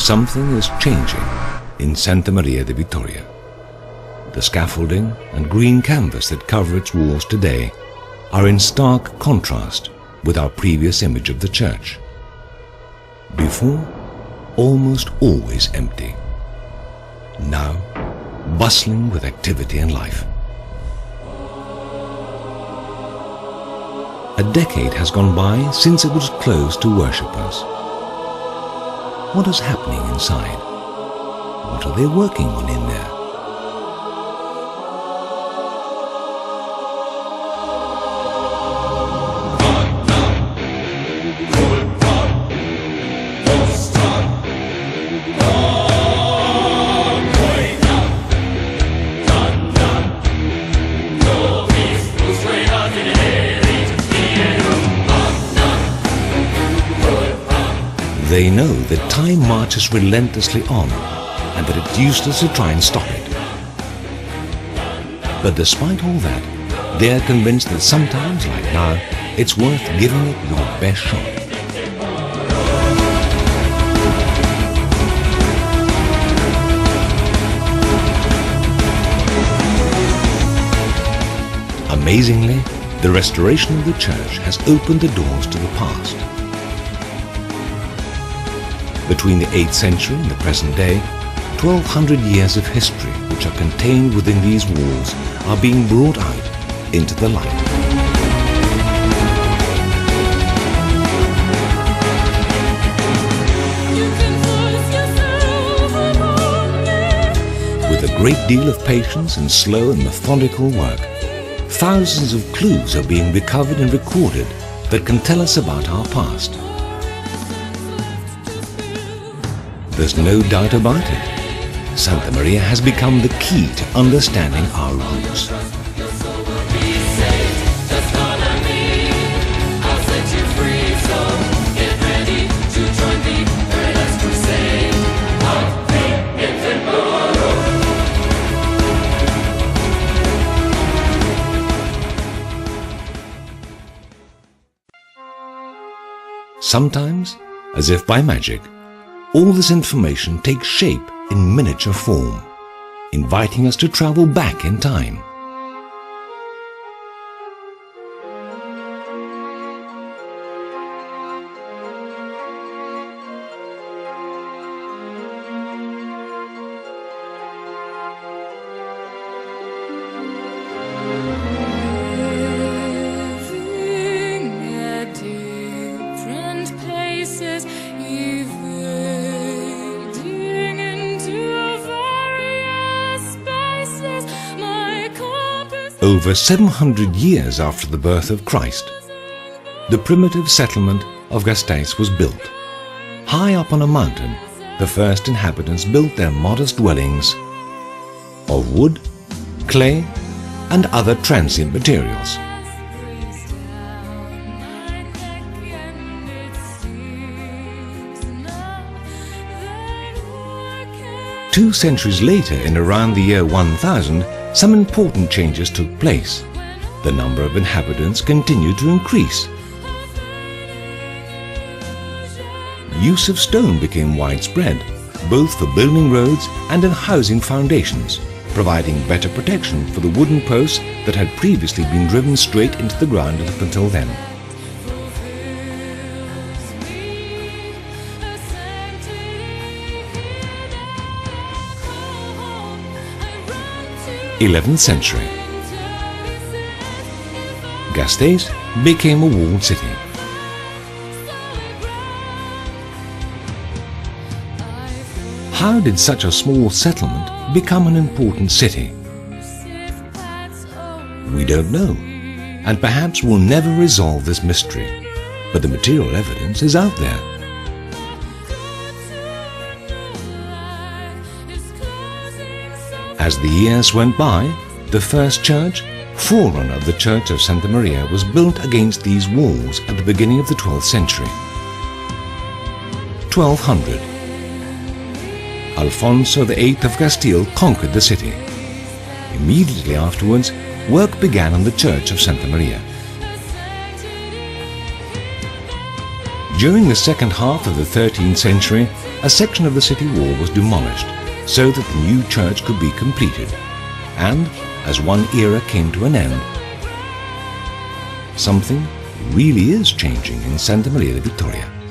Something is changing in Santa Maria de Vitoria. The scaffolding and green canvas that cover its walls today are in stark contrast with our previous image of the church. Before, almost always empty. Now, bustling with activity and life. A decade has gone by since it was closed to worshippers. What is happening inside? What are they working on in there? They know that time marches relentlessly on and that it's useless to try and stop it. But despite all that, they are convinced that sometimes, like now, it's worth giving it your best shot. Amazingly, the restoration of the church has opened the doors to the past. Between the 8th century and the present day, 1200 years of history which are contained within these walls are being brought out into the light. With a great deal of patience and slow and methodical work, thousands of clues are being recovered and recorded that can tell us about our past. There's no doubt about it. Santa Maria has become the key to understanding our roots. Sometimes, as if by magic, all this information takes shape in miniature form, inviting us to travel back in time. Over 700 years after the birth of Christ, the primitive settlement of Gasteiz was built. High up on a mountain, the first inhabitants built their modest dwellings of wood, clay, and other transient materials. Two centuries later, in around the year 1000, some important changes took place. The number of inhabitants continued to increase. Use of stone became widespread, both for building roads and in housing foundations, providing better protection for the wooden posts that had previously been driven straight into the ground up until then. The 11th century. Gasteiz became a walled city. How did such a small settlement become an important city? We don't know, and perhaps we'll never resolve this mystery, but the material evidence is out there. As the years went by, the first church, forerunner of the Church of Santa Maria, was built against these walls at the beginning of the 12th century. 1200. Alfonso VIII of Castile conquered the city. Immediately afterwards, work began on the Church of Santa Maria. During the second half of the 13th century, a section of the city wall was demolished so that the new church could be completed. And as one era came to an end, something really is changing in Santa Maria de Vitoria.